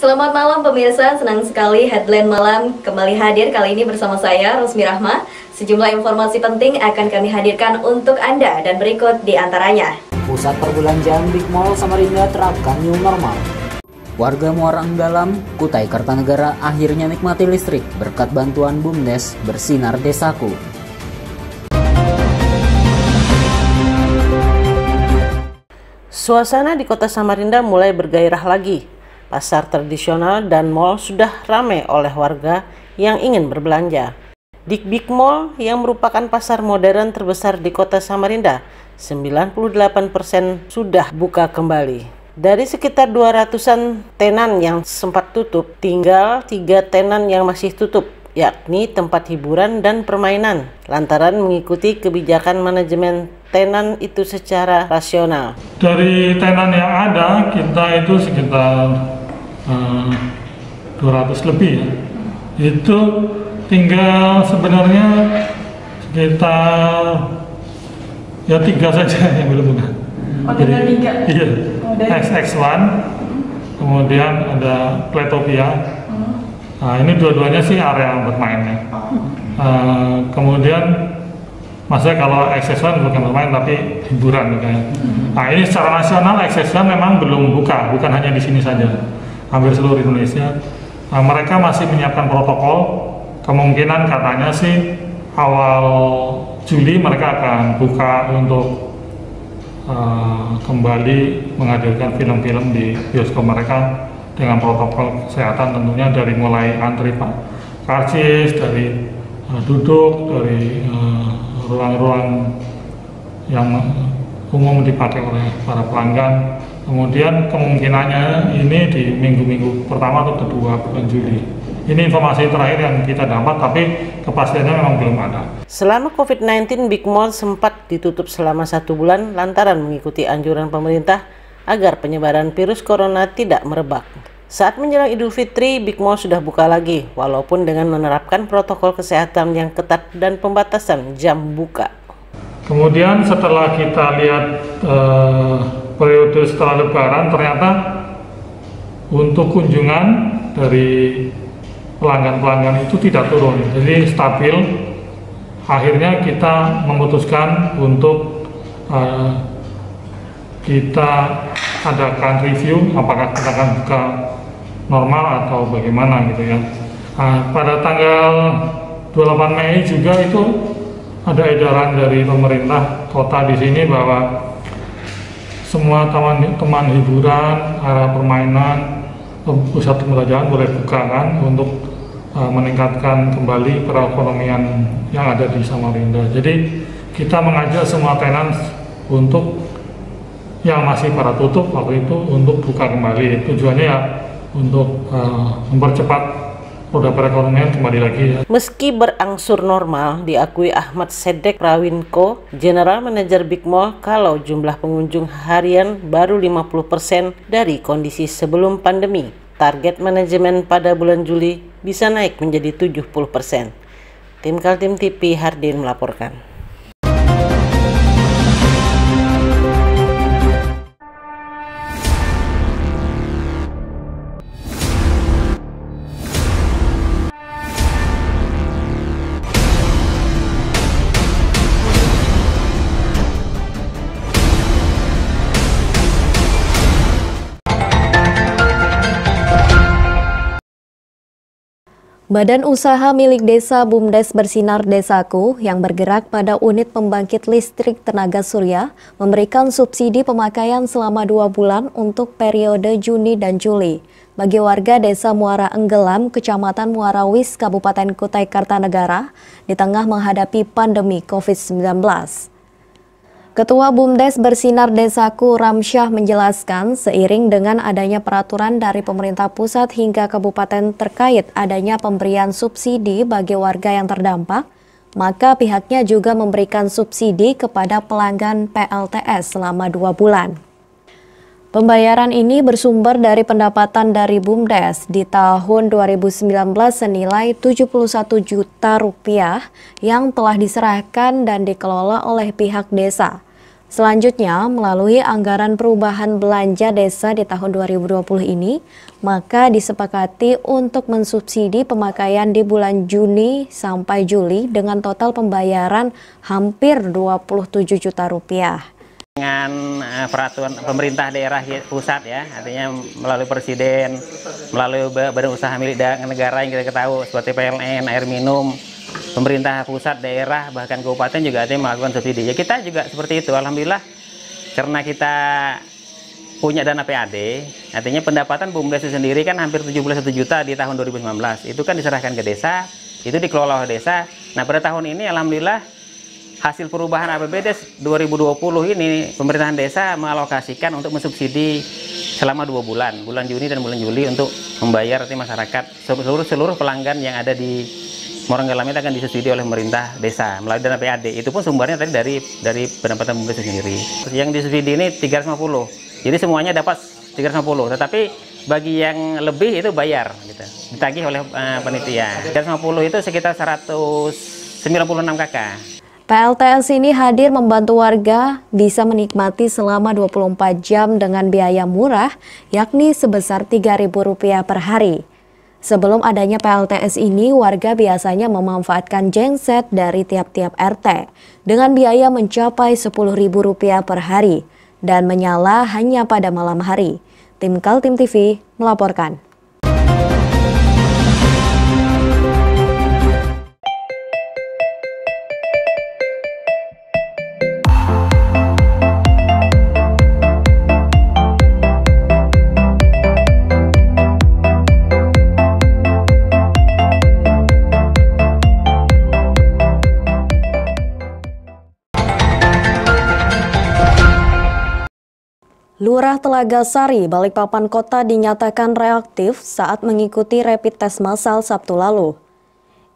Selamat malam pemirsa, senang sekali Headline Malam kembali hadir kali ini bersama saya, Rusmi Rahma. Sejumlah informasi penting akan kami hadirkan untuk Anda dan berikut di antaranya. Pusat perbelanjaan Big Mall Samarinda terapkan new normal. Warga Muara Enggalam, Kutai Kartanegara akhirnya nikmati listrik berkat bantuan BUMDes Bersinar Desaku. Suasana di kota Samarinda mulai bergairah lagi. Pasar tradisional dan mal sudah ramai oleh warga yang ingin berbelanja. Di Big Mall yang merupakan pasar modern terbesar di kota Samarinda, 98% sudah buka kembali. Dari sekitar 200-an tenan yang sempat tutup, tinggal 3 tenan yang masih tutup, yakni tempat hiburan dan permainan, lantaran mengikuti kebijakan manajemen tenan itu secara rasional. Dari tenan yang ada, kita itu sekitar 200 lebih ya. Itu tinggal sebenarnya sekitar ya 3 saja yang belum buka. Oh, tinggal 3? Iya. XX1, kemudian ada Playtopia. Nah, ini dua-duanya sih area bermainnya. Kemudian maksudnya kalau XX1 bukan bermain tapi hiburan kayaknya. Nah, ini secara nasional XX1 memang belum buka, bukan hanya di sini saja, hampir seluruh Indonesia. Mereka masih menyiapkan protokol, kemungkinan katanya sih awal Juli mereka akan buka untuk kembali menghadirkan film-film di bioskop mereka dengan protokol kesehatan, tentunya dari mulai antri karcis, dari duduk, dari ruang-ruang yang umum dipakai oleh para pelanggan. Kemudian kemungkinannya ini di minggu-minggu pertama atau kedua bulan Juli. Ini informasi terakhir yang kita dapat, tapi kepastiannya memang belum ada. Selama COVID-19, Big Mall sempat ditutup selama 1 bulan lantaran mengikuti anjuran pemerintah agar penyebaran virus corona tidak merebak. Saat menjelang Idul Fitri, Big Mall sudah buka lagi, walaupun dengan menerapkan protokol kesehatan yang ketat dan pembatasan jam buka. Kemudian setelah kita lihat periode setelah Lebaran, ternyata untuk kunjungan dari pelanggan-pelanggan itu tidak turun, jadi stabil. Akhirnya kita memutuskan untuk kita adakan review apakah kita akan buka normal atau bagaimana gitu ya. Pada tanggal 28 Mei juga itu ada edaran dari pemerintah kota di sini bahwa semua teman hiburan, area permainan, pusat perbelanjaan boleh buka kan untuk meningkatkan kembali perekonomian yang ada di Samarinda. Jadi kita mengajak semua tenan untuk yang masih pada tutup waktu itu untuk buka kembali. Tujuannya ya untuk mempercepat roda perekonomian kembali lagi ya. Meski berangsur normal, diakui Ahmad Sedek Prawinko, General Manager Big Mall, kalau jumlah pengunjung harian baru 50% dari kondisi sebelum pandemi. Target manajemen pada bulan Juli bisa naik menjadi 70%. Tim Kaltim TV Hardin melaporkan. Badan Usaha milik Desa BUMDes Bersinar Desaku yang bergerak pada unit pembangkit listrik tenaga surya memberikan subsidi pemakaian selama 2 bulan untuk periode Juni dan Juli bagi warga Desa Muara Enggalam, Kecamatan Muarawis, Kabupaten Kutai Kartanegara di tengah menghadapi pandemi COVID-19. Ketua BUMDes Bersinar Desaku Ramsyah menjelaskan seiring dengan adanya peraturan dari pemerintah pusat hingga kabupaten terkait adanya pemberian subsidi bagi warga yang terdampak, maka pihaknya juga memberikan subsidi kepada pelanggan PLTS selama 2 bulan. Pembayaran ini bersumber dari pendapatan dari BUMDes di tahun 2019 senilai 71 juta rupiah yang telah diserahkan dan dikelola oleh pihak desa. Selanjutnya, melalui anggaran perubahan belanja desa di tahun 2020 ini, maka disepakati untuk mensubsidi pemakaian di bulan Juni sampai Juli dengan total pembayaran hampir 27 juta rupiah. Dengan peraturan pemerintah daerah pusat ya, artinya melalui presiden, melalui badan usaha milik negara yang kita ketahui seperti PLN, air minum, pemerintah pusat, daerah, bahkan kabupaten juga ada yang melakukan subsidi. Ya kita juga seperti itu, alhamdulillah, karena kita punya dana PAD, artinya pendapatan BUMDes itu sendiri kan hampir 71 juta di tahun 2019. Itu kan diserahkan ke desa, itu dikelola oleh desa. Nah pada tahun ini alhamdulillah hasil perubahan APBD 2020 ini pemerintahan desa mengalokasikan untuk mensubsidi selama 2 bulan, bulan Juni dan bulan Juli untuk membayar masyarakat seluruh pelanggan yang ada di Morenggalam itu akan disubsidi oleh pemerintah desa melalui dana PAD. Itu pun sumbernya tadi dari pendapatan BUMDes sendiri. Yang disubsidi ini 350. Jadi semuanya dapat 350. Tetapi bagi yang lebih itu bayar gitu. Ditagih oleh panitia. 350 itu sekitar 196 KK. PLTS ini hadir membantu warga bisa menikmati selama 24 jam dengan biaya murah, yakni sebesar Rp3.000 per hari. Sebelum adanya PLTS ini, warga biasanya memanfaatkan genset dari tiap-tiap RT dengan biaya mencapai Rp10.000 per hari dan menyala hanya pada malam hari. Tim Kaltim TV melaporkan. Lurah Telaga Sari, Balikpapan Kota dinyatakan reaktif saat mengikuti rapid test massal Sabtu lalu.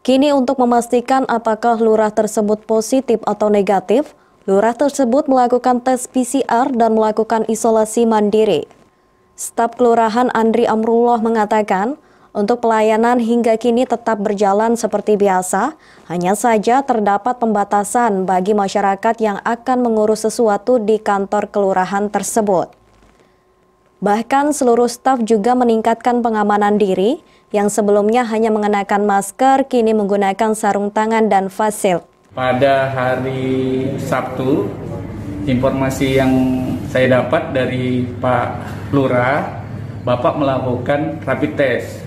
Kini untuk memastikan apakah lurah tersebut positif atau negatif, lurah tersebut melakukan tes PCR dan melakukan isolasi mandiri. Staf Kelurahan Andri Amrullah mengatakan, untuk pelayanan hingga kini tetap berjalan seperti biasa, hanya saja terdapat pembatasan bagi masyarakat yang akan mengurus sesuatu di kantor kelurahan tersebut. Bahkan seluruh staf juga meningkatkan pengamanan diri, yang sebelumnya hanya mengenakan masker, kini menggunakan sarung tangan dan face shield. Pada hari Sabtu, informasi yang saya dapat dari Pak Lurah, Bapak melakukan rapid test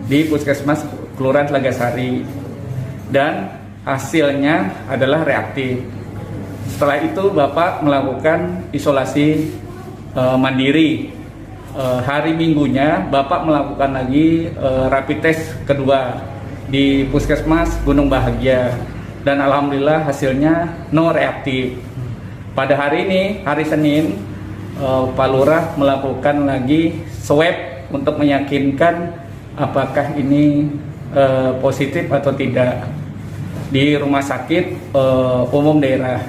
di Puskesmas Kelurahan Telaga Sari dan hasilnya adalah reaktif. Setelah itu Bapak melakukan isolasi mandiri. Hari Minggunya Bapak melakukan lagi rapid test kedua di Puskesmas Gunung Bahagia dan alhamdulillah hasilnya no reaktif. Pada hari ini, hari Senin, Pak Lurah melakukan lagi swab untuk meyakinkan apakah ini positif atau tidak di rumah sakit umum daerah.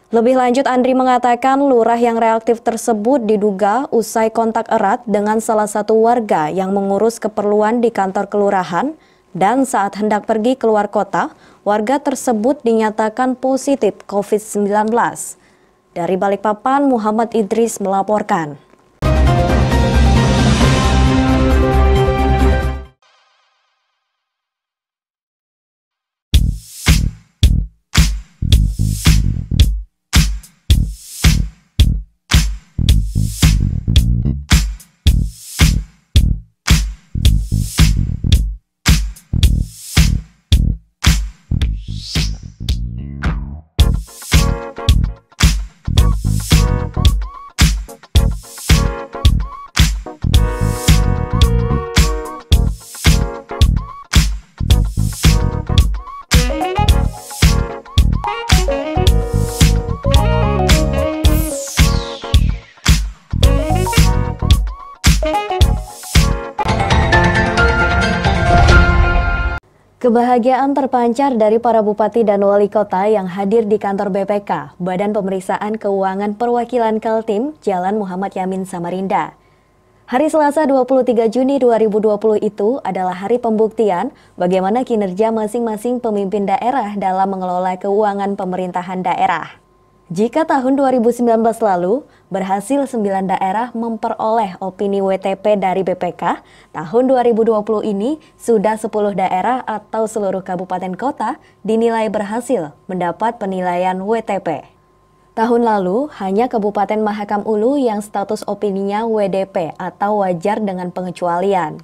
Lebih lanjut, Andri mengatakan lurah yang reaktif tersebut diduga usai kontak erat dengan salah satu warga yang mengurus keperluan di kantor kelurahan dan saat hendak pergi keluar kota, warga tersebut dinyatakan positif COVID-19. Dari Balikpapan, Muhammad Idris melaporkan. Kebahagiaan terpancar dari para bupati dan wali kota yang hadir di kantor BPK, Badan Pemeriksaan Keuangan Perwakilan Kaltim, Jalan Muhammad Yamin Samarinda. Hari Selasa 23 Juni 2020 itu adalah hari pembuktian bagaimana kinerja masing-masing pemimpin daerah dalam mengelola keuangan pemerintahan daerah. Jika tahun 2019 lalu berhasil 9 daerah memperoleh opini WTP dari BPK, tahun 2020 ini sudah 10 daerah atau seluruh kabupaten kota dinilai berhasil mendapat penilaian WTP. Tahun lalu hanya Kabupaten Mahakam Ulu yang status opininya WDP atau wajar dengan pengecualian.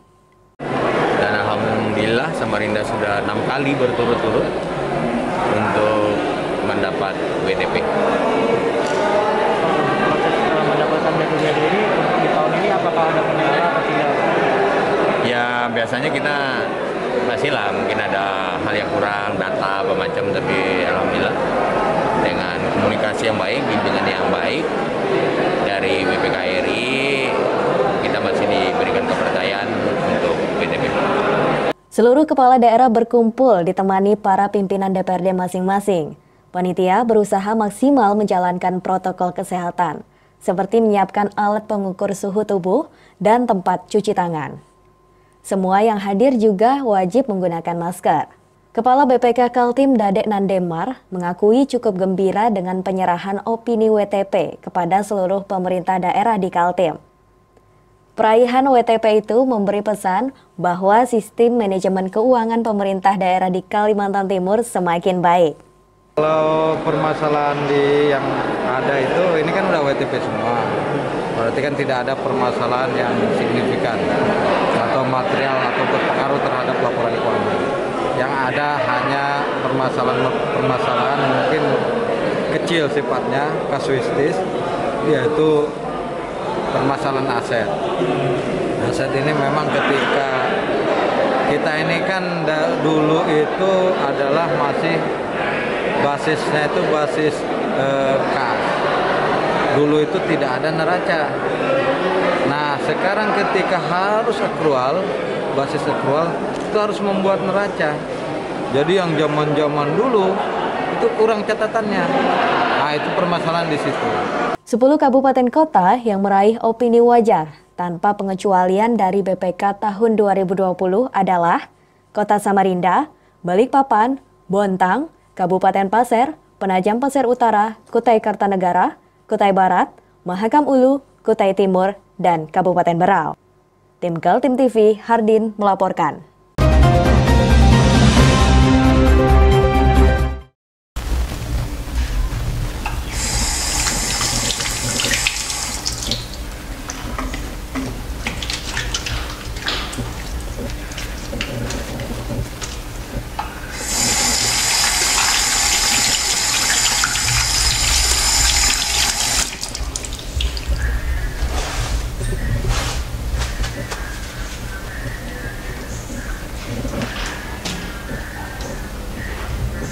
Dan alhamdulillah Samarinda sudah 6 kali berturut-turut untuk mendapat WTP. Mendapatkan WTP ini di tahun ini apakah ada kendala atau tidak? Ya biasanya kita masih mungkin ada hal yang kurang, data apa macam, tapi alhamdulillah dengan komunikasi yang baik, bimbingan yang baik dari BPKRI, kita masih diberikan kepercayaan untuk WTP. Seluruh kepala daerah berkumpul ditemani para pimpinan DPRD masing-masing. Panitia berusaha maksimal menjalankan protokol kesehatan, seperti menyiapkan alat pengukur suhu tubuh dan tempat cuci tangan. Semua yang hadir juga wajib menggunakan masker. Kepala BPK Kaltim Dadek Nandemar mengakui cukup gembira dengan penyerahan opini WTP kepada seluruh pemerintah daerah di Kaltim. Peraihan WTP itu memberi pesan bahwa sistem manajemen keuangan pemerintah daerah di Kalimantan Timur semakin baik. Kalau permasalahan yang ada itu, ini kan udah WTP semua. Berarti kan tidak ada permasalahan yang signifikan atau material atau berpengaruh terhadap laporan keuangan. Yang ada hanya permasalahan mungkin kecil sifatnya, kasuistis, yaitu permasalahan aset. Aset ini memang ketika kita ini kan dulu itu adalah masih basisnya itu basis kas. Dulu itu tidak ada neraca. Nah, sekarang ketika harus akrual, basis akrual, itu harus membuat neraca. Jadi yang zaman-zaman dulu itu kurang catatannya. Nah, itu permasalahan di situ. 10 kabupaten kota yang meraih opini wajar tanpa pengecualian dari BPK tahun 2020 adalah Kota Samarinda, Balikpapan, Bontang, Kabupaten Pasir, Penajam Pasir Utara, Kutai Kartanegara, Kutai Barat, Mahakam Ulu, Kutai Timur, dan Kabupaten Berau. Tim Kaltim TV, Hardin melaporkan.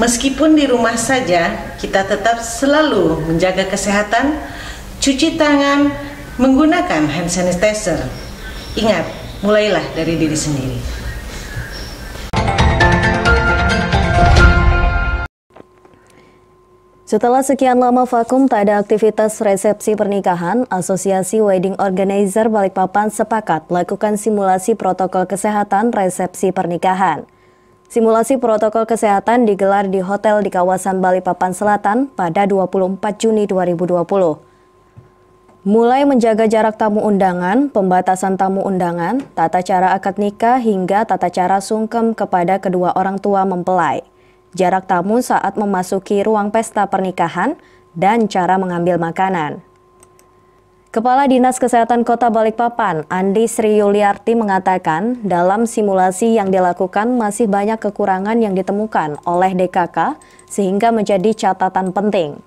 Meskipun di rumah saja, kita tetap selalu menjaga kesehatan, cuci tangan, menggunakan hand sanitizer. Ingat, mulailah dari diri sendiri. Setelah sekian lama vakum tak ada aktivitas resepsi pernikahan, Asosiasi Wedding Organizer Balikpapan sepakat melakukan simulasi protokol kesehatan resepsi pernikahan. Simulasi protokol kesehatan digelar di hotel di kawasan Balikpapan Selatan pada 24 Juni 2020. Mulai menjaga jarak tamu undangan, pembatasan tamu undangan, tata cara akad nikah hingga tata cara sungkem kepada kedua orang tua mempelai, jarak tamu saat memasuki ruang pesta pernikahan, dan cara mengambil makanan. Kepala Dinas Kesehatan Kota Balikpapan, Andi Sri Yuliarti mengatakan dalam simulasi yang dilakukan masih banyak kekurangan yang ditemukan oleh DKK sehingga menjadi catatan penting.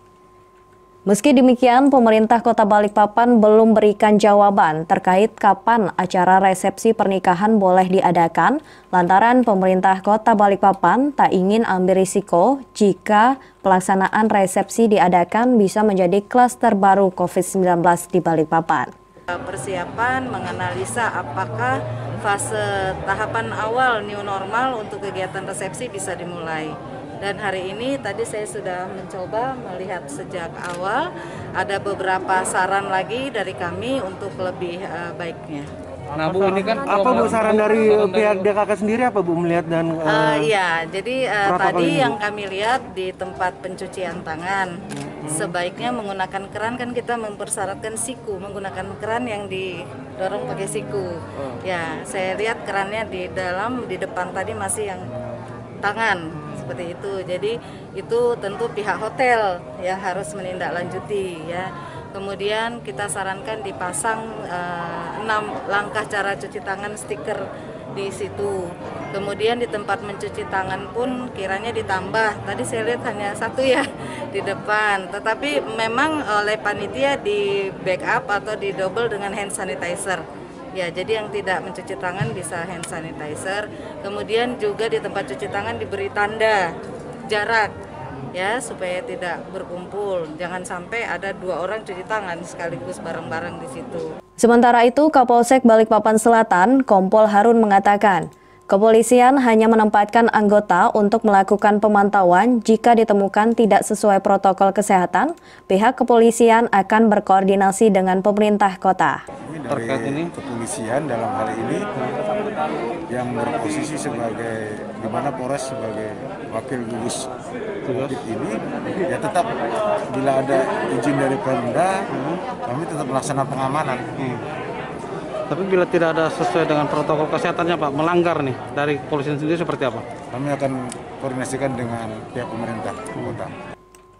Meski demikian, pemerintah Kota Balikpapan belum berikan jawaban terkait kapan acara resepsi pernikahan boleh diadakan, lantaran pemerintah Kota Balikpapan tak ingin ambil risiko jika pelaksanaan resepsi diadakan bisa menjadi klaster baru COVID-19 di Balikpapan. Persiapan menganalisa apakah fase tahapan awal new normal untuk kegiatan resepsi bisa dimulai. Dan hari ini tadi saya sudah mencoba melihat sejak awal, ada beberapa saran lagi dari kami untuk lebih baiknya. Nah Bu, ini kan apa Bu saran dari pihak DKK sendiri apa Bu melihat dan ya, jadi tadi yang kami lihat di tempat pencucian tangan sebaiknya menggunakan keran, kan kita mempersyaratkan siku, menggunakan keran yang didorong pakai siku. Ya, saya lihat kerannya di depan tadi masih yang tangan seperti itu. Jadi itu tentu pihak hotel yang harus menindaklanjuti ya. Kemudian kita sarankan dipasang 6 langkah cara cuci tangan stiker di situ. Kemudian di tempat mencuci tangan pun kiranya ditambah. Tadi saya lihat hanya 1 ya di depan. Tetapi memang oleh panitia di backup atau di double dengan hand sanitizer. Ya, jadi yang tidak mencuci tangan bisa hand sanitizer. Kemudian juga di tempat cuci tangan diberi tanda jarak ya, supaya tidak berkumpul. Jangan sampai ada 2 orang cuci tangan sekaligus bareng-bareng di situ. Sementara itu, Kapolsek Balikpapan Selatan, Kompol Harun mengatakan, kepolisian hanya menempatkan anggota untuk melakukan pemantauan jika ditemukan tidak sesuai protokol kesehatan. Pihak kepolisian akan berkoordinasi dengan pemerintah kota. Terkait ini, kepolisian dalam hal ini yang berposisi sebagai di mana Polres sebagai wakil gugus Covid ini, ya tetap bila ada izin dari Pemda, kami tetap melaksanakan pengamanan. Tapi bila tidak ada sesuai dengan protokol kesehatannya Pak, melanggar nih dari kepolisian sendiri seperti apa? Kami akan koordinasikan dengan pihak pemerintah kota.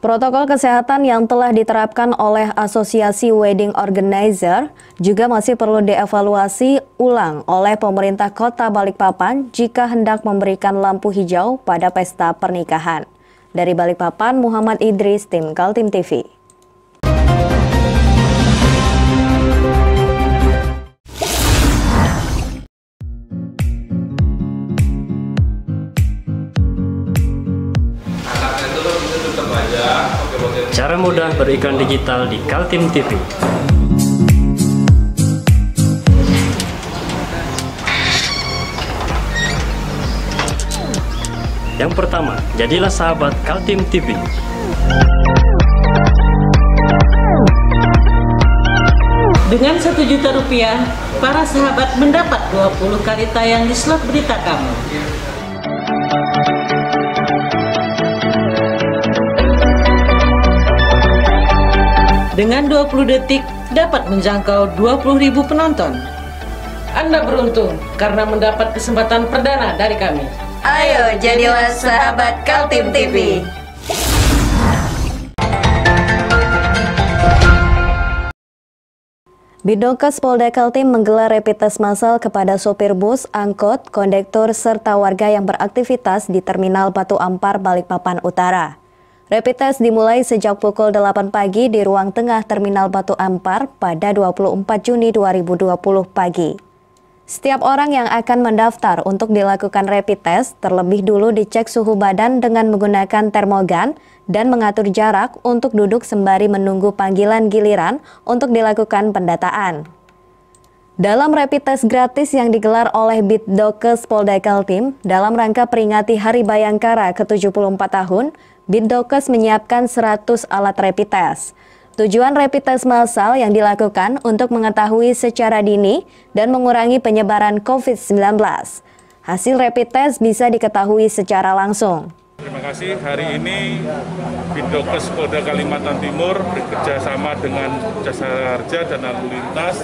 Protokol kesehatan yang telah diterapkan oleh Asosiasi Wedding Organizer juga masih perlu dievaluasi ulang oleh pemerintah Kota Balikpapan jika hendak memberikan lampu hijau pada pesta pernikahan. Dari Balikpapan, Muhammad Idris, tim Kaltim TV. Cara mudah beriklan digital di Kaltim TV. Yang pertama, jadilah sahabat Kaltim TV. Dengan Rp1 juta, para sahabat mendapat 20 kali tayang di slot berita kamu. Dengan 20 detik dapat menjangkau 20.000 penonton. Anda beruntung karena mendapat kesempatan perdana dari kami. Ayo jadilah sahabat Kaltim TV. Bidokes Polda Kaltim menggelar rapid test massal kepada sopir bus, angkot, kondektur, serta warga yang beraktivitas di Terminal Batu Ampar, Balikpapan Utara. Rapid test dimulai sejak pukul 8 pagi di ruang tengah Terminal Batu Ampar pada 24 Juni 2020 pagi. Setiap orang yang akan mendaftar untuk dilakukan rapid test terlebih dulu dicek suhu badan dengan menggunakan termogan dan mengatur jarak untuk duduk sembari menunggu panggilan giliran untuk dilakukan pendataan. Dalam rapid test gratis yang digelar oleh Bidokes Polda Kaltim dalam rangka peringati Hari Bayangkara ke-74 tahun, Bidokes menyiapkan 100 alat rapid test. Tujuan rapid test massal yang dilakukan untuk mengetahui secara dini dan mengurangi penyebaran COVID-19. Hasil rapid test bisa diketahui secara langsung. Terima kasih. Hari ini Bidokes Polda Kalimantan Timur bekerjasama dengan Jasa Harja dan Lalu Lintas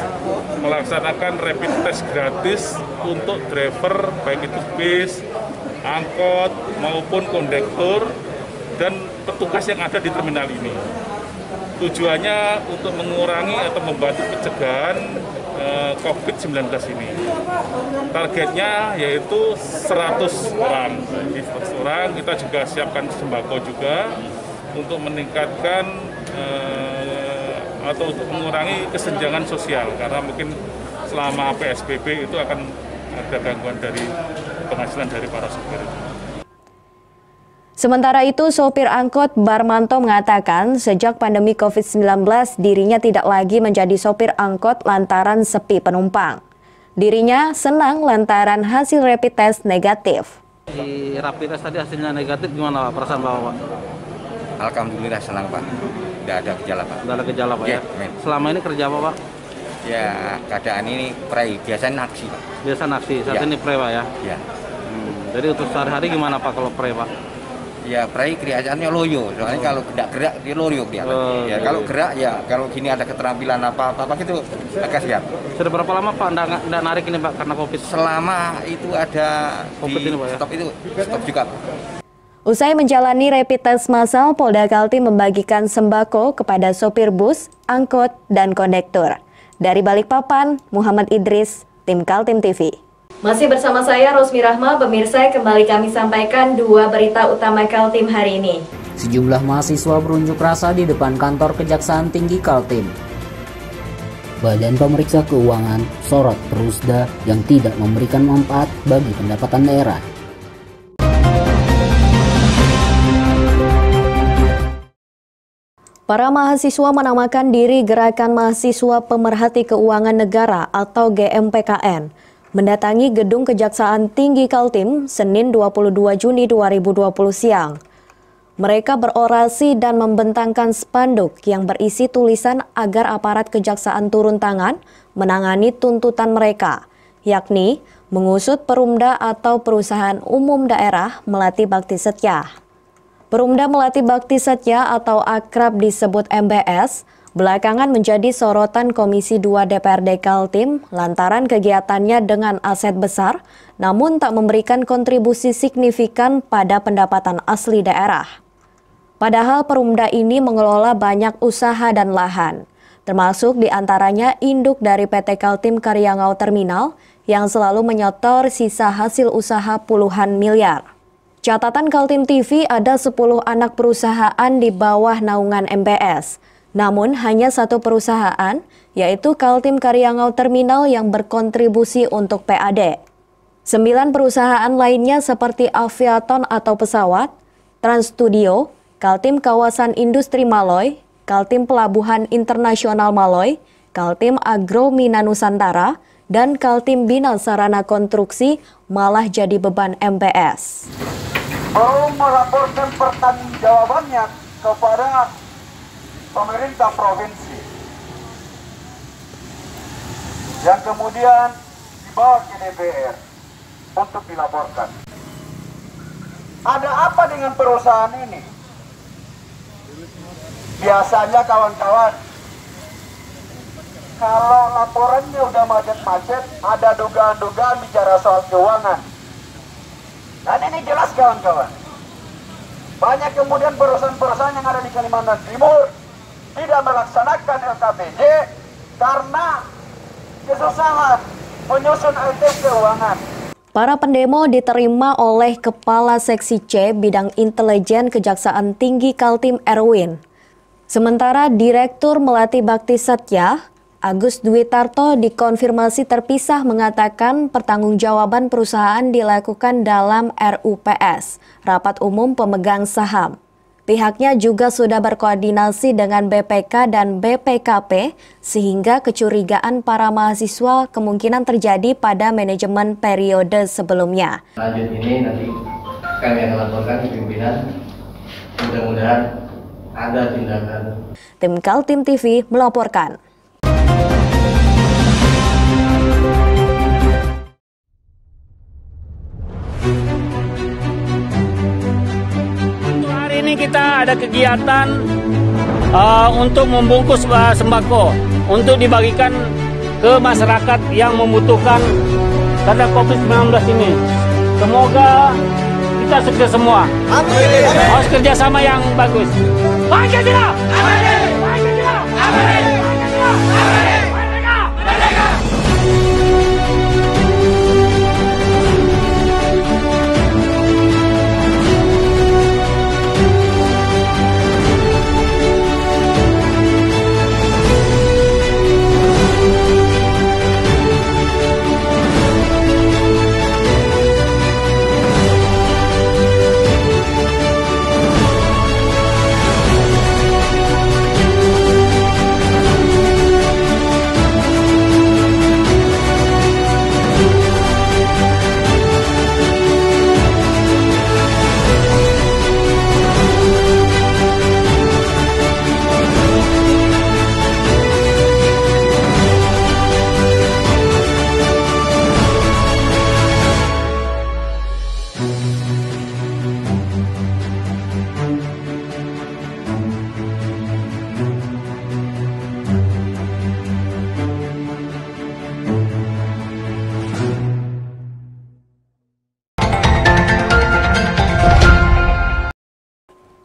melaksanakan rapid test gratis untuk driver baik itu bis, angkot maupun kondektur dan petugas yang ada di terminal ini. Tujuannya untuk mengurangi atau membantu pencegahan COVID-19 ini. Targetnya yaitu 100 orang. Jadi 100 orang kita juga siapkan sembako juga untuk meningkatkan atau untuk mengurangi kesenjangan sosial karena mungkin selama PSBB itu akan ada gangguan dari penghasilan dari para sopir. Sementara itu, sopir angkot Barmanto mengatakan sejak pandemi COVID-19 dirinya tidak lagi menjadi sopir angkot lantaran sepi penumpang. Dirinya senang lantaran hasil rapid test negatif. Di rapid test tadi hasilnya negatif, gimana Pak perasaan Bapak? Alhamdulillah senang Pak, tidak ada gejala Pak. Tidak ada gejala Pak ya? Selama ini kerja apa Pak? Ya keadaan ini pre, biasanya naksi Pak. Biasa naksi, saat ini pre Pak ya? Ya. Jadi untuk sehari-hari gimana Pak kalau pre Pak? ya prai kelihatannya loyo. Soalnya kalau tidak gerak dia loyo kelihatan. Ya kalau gerak ya kalau gini ada keterampilan apa gitu agak siap. Sudah berapa lama Pak nggak narik ini Pak karena COVID? Selama itu ada COVID di ini, Pak, ya? stop itu stop juga. Usai menjalani rapid test massal, Polda Kaltim membagikan sembako kepada sopir bus, angkot, dan kondektur. Dari Balikpapan, Muhammad Idris, Tim Kaltim TV. Masih bersama saya, Rosmi Rahma. Pemirsa, kembali kami sampaikan 2 berita utama Kaltim hari ini. Sejumlah mahasiswa berunjuk rasa di depan kantor Kejaksaan Tinggi Kaltim. Badan Pemeriksa Keuangan sorot Perusda yang tidak memberikan manfaat bagi pendapatan daerah. Para mahasiswa menamakan diri Gerakan Mahasiswa Pemerhati Keuangan Negara atau GMPKN mendatangi Gedung Kejaksaan Tinggi Kaltim Senin 22 Juni 2020 siang. Mereka berorasi dan membentangkan spanduk yang berisi tulisan agar aparat kejaksaan turun tangan menangani tuntutan mereka, yakni mengusut Perumda atau Perusahaan Umum Daerah Melati Bakti Setya. Perumda Melati Bakti Setya atau akrab disebut MBS, belakangan menjadi sorotan Komisi 2 DPRD Kaltim lantaran kegiatannya dengan aset besar, namun tak memberikan kontribusi signifikan pada pendapatan asli daerah. Padahal Perumda ini mengelola banyak usaha dan lahan, termasuk diantaranya induk dari PT Kaltim Karyangau Terminal yang selalu menyetor sisa hasil usaha puluhan miliar. Catatan Kaltim TV ada 10 anak perusahaan di bawah naungan MBS. Namun hanya satu perusahaan, yaitu Kaltim Karyangau Terminal yang berkontribusi untuk PAD. 9 perusahaan lainnya seperti Aviaton atau pesawat, Trans Studio, Kaltim Kawasan Industri Maloy, Kaltim Pelabuhan Internasional Maloy, Kaltim Agro Mina Nusantara, dan Kaltim Bina Sarana Konstruksi malah jadi beban MBS. Belum melaporkan pertanggungjawabannya kepada pemerintah provinsi yang kemudian dibawa ke DPR untuk dilaporkan. Ada apa dengan perusahaan ini? Biasanya kawan-kawan, kalau laporannya udah macet-macet, ada dugaan-dugaan bicara soal keuangan. Dan ini jelas kawan-kawan, banyak kemudian perusahaan-perusahaan yang ada di Kalimantan Timur tidak melaksanakan LKPJ karena kesusahan menyusun item keuangan. Para pendemo diterima oleh Kepala Seksi C Bidang Intelijen Kejaksaan Tinggi Kaltim Erwin. Sementara Direktur Melati Bakti Setya, Agus Dwi Tarto dikonfirmasi terpisah mengatakan pertanggungjawaban perusahaan dilakukan dalam RUPS, Rapat Umum Pemegang Saham. Pihaknya juga sudah berkoordinasi dengan BPK dan BPKP sehingga kecurigaan para mahasiswa kemungkinan terjadi pada manajemen periode sebelumnya. Lanjut ini nanti kami akan laporkan ke pimpinan, mudah-mudahan ada tindakan. Tim Kaltim TV melaporkan. Ini kita ada kegiatan untuk membungkus sembako untuk dibagikan ke masyarakat yang membutuhkan karena COVID-19 ini. Semoga kita sukses semua. Harus kerjasama yang bagus. Pancasila! Pancasila! Pancasila!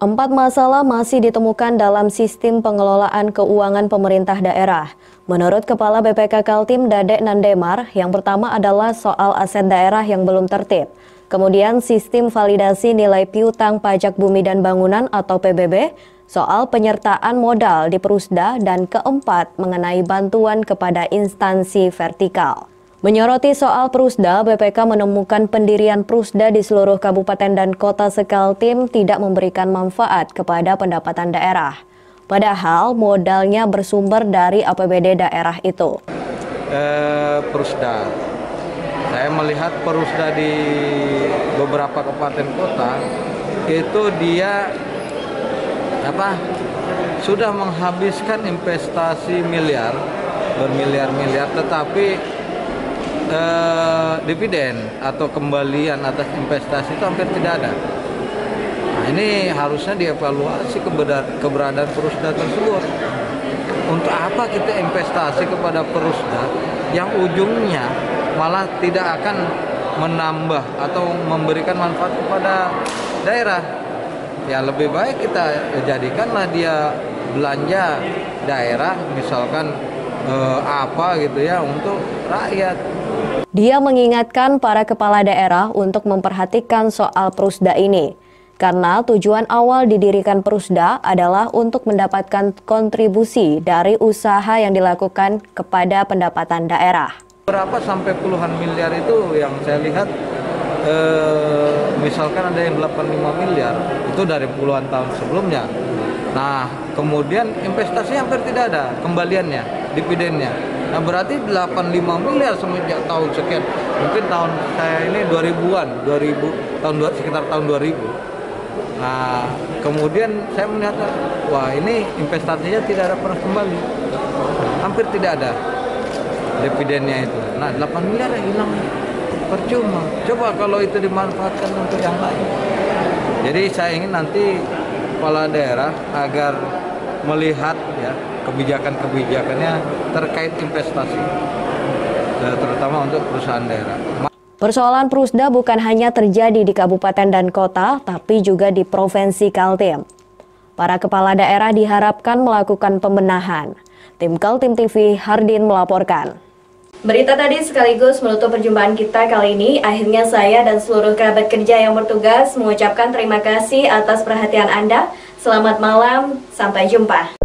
4 masalah masih ditemukan dalam sistem pengelolaan keuangan pemerintah daerah. Menurut Kepala BPK Kaltim Dadek Nandemar, yang pertama adalah soal aset daerah yang belum tertib. Kemudian sistem validasi nilai piutang pajak bumi dan bangunan atau PBB, soal penyertaan modal di Prusda, dan keempat mengenai bantuan kepada instansi vertikal. Menyoroti soal Prusda, BPK menemukan pendirian Prusda di seluruh kabupaten dan kota sekaltim tidak memberikan manfaat kepada pendapatan daerah. Padahal modalnya bersumber dari APBD daerah itu. Prusda, saya melihat Prusda di beberapa kabupaten kota itu dia sudah menghabiskan investasi bermiliar-miliar, tetapi dividen atau kembalian atas investasi itu hampir tidak ada. Nah, ini harusnya dievaluasi keberadaan Prusda tersebut. Untuk apa kita investasi kepada Prusda yang ujungnya malah tidak akan menambah atau memberikan manfaat kepada daerah? Ya lebih baik kita jadikanlah dia belanja daerah, misalkan untuk rakyat. Dia mengingatkan para kepala daerah untuk memperhatikan soal Prusda ini, karena tujuan awal didirikan Prusda adalah untuk mendapatkan kontribusi dari usaha yang dilakukan kepada pendapatan daerah. Berapa sampai puluhan miliar itu yang saya lihat, misalkan ada yang 85 miliar, itu dari puluhan tahun sebelumnya. Nah, kemudian investasi hampir tidak ada, kembaliannya, dividennya. Nah, berarti 85 miliar semenjak tahun sekian. Mungkin tahun saya ini 2000-an, sekitar tahun 2000. Nah, kemudian saya melihat, wah ini investasinya tidak ada pernah kembali. Hampir tidak ada dividennya itu. Nah, 8 miliar yang hilang percuma. Coba kalau itu dimanfaatkan untuk yang lain. Jadi saya ingin nanti kepala daerah agar melihat ya kebijakan-kebijakannya terkait investasi, terutama untuk perusahaan daerah. Persoalan Prusda bukan hanya terjadi di kabupaten dan kota, tapi juga di Provinsi Kaltim. Para kepala daerah diharapkan melakukan pembenahan. Tim Kaltim TV, Hardin melaporkan. Berita tadi sekaligus menutup perjumpaan kita kali ini. Akhirnya saya dan seluruh kerabat kerja yang bertugas mengucapkan terima kasih atas perhatian Anda. Selamat malam, sampai jumpa.